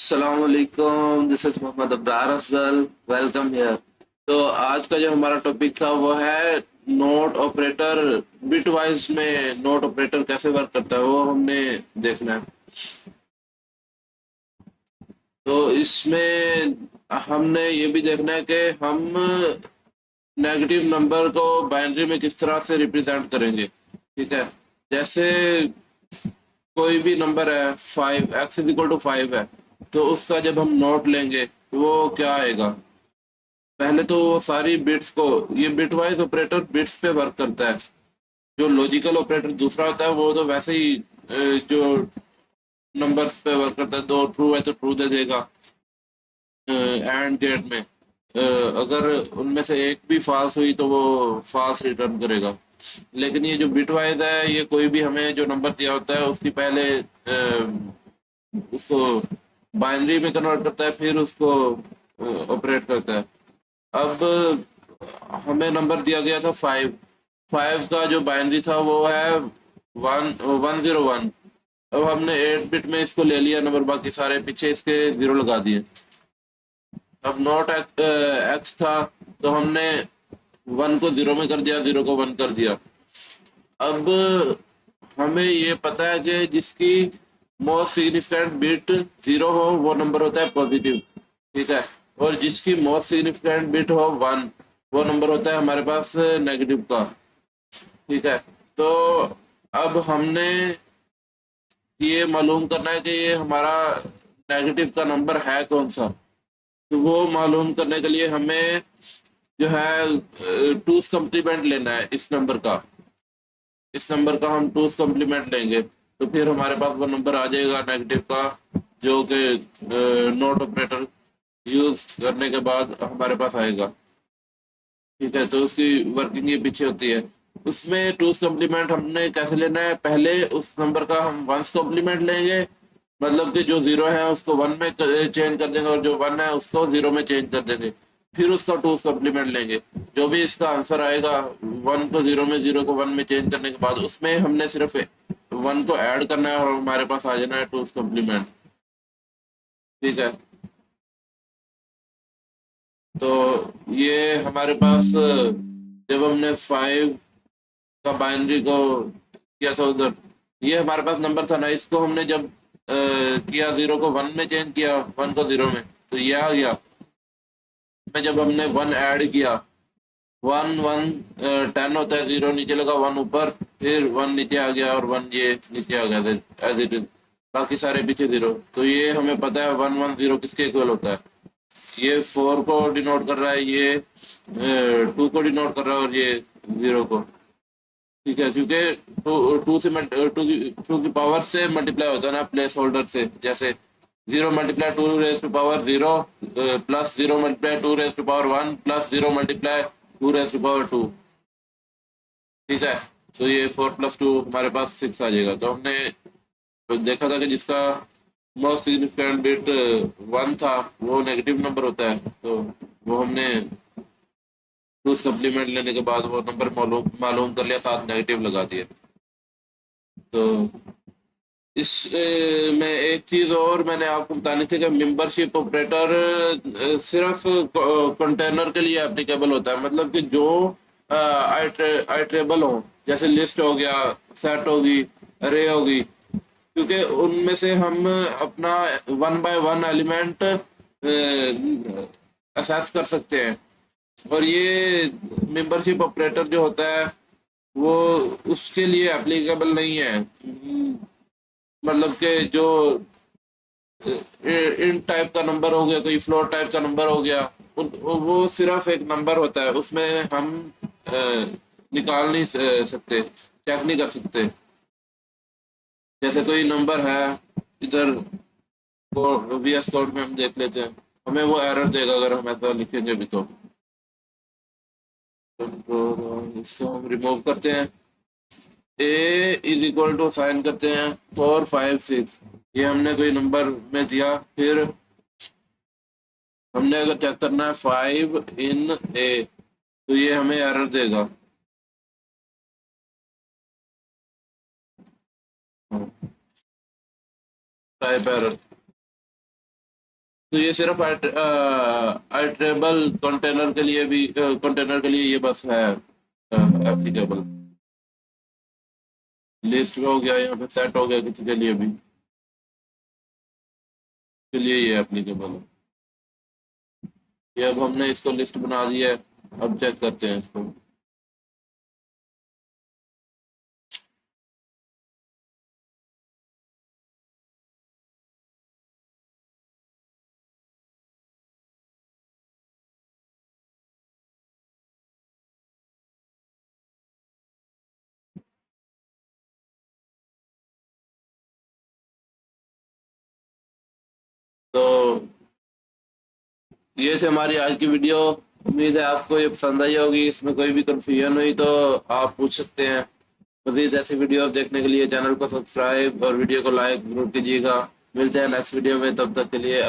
अस्सलामुअलैकुम, this is Mohammad Abrar Afzal. Welcome here. तो आज का जो हमारा टॉपिक था वो है नोट ऑपरेटर। बिटवाइज में नोट ऑपरेटर कैसे वर्क करता है वो हमने देखना है। तो इसमें हमने ये भी देखना है कि हम नेगेटिव नंबर को बाइनरी में किस तरह से रिप्रेजेंट करेंगे। ठीक है। जैसे कोई भी नंबर है, 5 x = 5 है, तो उसका जब हम नोट लेंगे तो वो क्या आएगा। पहले तो वो सारी बिट्स को, ये बिटवाइज ऑपरेटर बिट्स पे वर्क करता है। जो लॉजिकल ऑपरेटर दूसरा होता है वो तो वैसे ही जो नंबर्स पे वर्क करता है, तो ट्रू है तो ट्रू दे देगा एंड गेट में। अगर उनमें से एक भी फॉल्स हुई तो वो फॉल्स रिटर्न करेगा। लेकिन ये जो बिटवाइज है, ये कोई भी हमें जो नंबर दिया होता है उसकी पहले उसको बाइनरी में कन्वर्ट करता है, फिर उसको ऑपरेट करता है। अब हमें नंबर दिया गया था 5। 5 का जो बाइनरी था वो है 101। अब हमने 8 बिट में इसको ले लिया नंबर, बाकी सारे पीछे इसके जीरो लगा दिए। अब नॉट एक्स था, तो हमने 1 को जीरो में कर दिया, जीरो को 1 कर दिया। अब हमें ये पता है कि जिसकी मोस्ट सिग्निफिकेंट बिट जीरो हो वो नंबर होता है पॉजिटिव। ठीक है। और जिसकी मोस्ट सिग्निफिकेंट बिट हो 1, वो नंबर होता है हमारे पास नेगेटिव का। ठीक है। तो अब हमने ये मालूम करना है कि ये हमारा नेगेटिव का नंबर है कौन सा। तो वो मालूम करने के लिए हमें जो है टूस कम्प्लीमेंट लेना है इस नंबर का। इस नंबर का हम टूस कम्प्लीमेंट लेंगे तो फिर हमारे पास वो नंबर आ जाएगा नेगेटिव का, जो कि नोट ऑपरेटर यूज करने के बाद हमारे पास आएगा। ठीक है। तो उसकी वर्किंग ये पीछे होती है। उसमें टूस कॉम्प्लीमेंट हमने कैसे लेना है, पहले उस नंबर का हम वंस कॉम्प्लीमेंट लेंगे। मतलब कि जो जीरो है उसको वन में चेंज कर देंगे, और जो वन है उसको जीरो में चेंज कर देंगे। फिर उसका टूस कॉम्प्लीमेंट लेंगे। जो भी इसका आंसर आएगा, वन को जीरो में, जीरो को वन में चेंज करने के बाद उसमें हमने सिर्फ वन को ऐड करना है और हमारे पास आ जाना है टूस कॉम्प्लीमेंट। ठीक है। तो ये हमारे पास जब हमने 5 का बाइनरी को किया था उधर, ये हमारे पास नंबर था ना, इसको हमने जब किया, जीरो को वन में चेंज किया, वन को जीरो में, तो ये आ गया। में जब हमने वन ऐड किया, वन वन 10 होता है, जीरो नीचे लगा, वन ऊपर, फिर वन नीचे आ गया और वन ये नीचे आ गया एज इट इज। बाकी सारे पीछे जीरो। तो ये हमें पता है 110 किसके इक्वल होता है। ये 4 को डिनोट कर रहा है, ये 2 को डिनोट कर रहा है, और ये जीरो को। ठीक है। क्योंकि टू टू से टू की पावर से मल्टीप्लाई होता है ना, प्लेस होल्डर से। जैसे zero multiply two raise two power zero, plus zero multiply two raise two power one, plus zero multiply two raise two power two. ठीक है। तो ये 4 + 2 हमारे पास 6 आ जाएगा। तो हमने देखा था कि जिसका मोस्ट सिग्निफिकेंट बिट 1 था वो नेगेटिव नंबर होता है। तो वो हमने टू सप्लीमेंट लेने के बाद वो नंबर मालूम मालूम कर लिया, साथ नेगेटिव लगा दिए। तो इस में एक चीज और मैंने आपको बतानी थी कि मेंबरशिप ऑपरेटर सिर्फ कंटेनर के लिए एप्लीकेबल होता है। मतलब कि जो आइट्रेबल हो, जैसे लिस्ट हो गया, सेट होगी, अरे होगी। क्योंकि उनमें से हम अपना one by one element assess कर सकते हैं। और ये मेंबरशिप ऑपरेटर जो होता है वो उसके लिए एप्लीकेबल नहीं है। मतलब कि जो इन टाइप का नंबर हो गया, कोई फ्लोट टाइप का नंबर हो गया, वो सिर्फ एक नंबर होता है, उसमें हम निकाल नहीं सकते, चेक नहीं कर सकते। जैसे कोई नंबर है इधर, वीएस कोड में हम देख लेते हैं, हमें वो एरर देगा अगर हम ऐसा लिखेंगे भी तो इसको हम रिमूव करते हैं। A साइन करते हैं 4 5 6। ये हमने कोई नंबर में दिया, फिर हमने अगर चेक करना है 5 in A, तो ये हमें एरर देगा। Type error. तो ये सिर्फ आइटरेबल कंटेनर के लिए ये बस है एप्लीकेबल। लिस्ट हो गया, यहाँ पे सेट हो गया किसी के लिए भी, के लिए ये एप्लीकेबल है। ये अब हमने इसको लिस्ट बना दी है। अब चेक करते हैं इसको। तो ये थी हमारी आज की वीडियो। उम्मीद है आपको ये पसंद आई होगी। इसमें कोई भी कंफ्यूजन हुई तो आप पूछ सकते हैं। मज़ीद ऐसी वीडियो देखने के लिए चैनल को सब्सक्राइब और वीडियो को लाइक जरूर कीजिएगा। मिलते हैं नेक्स्ट वीडियो में, तब तक के लिए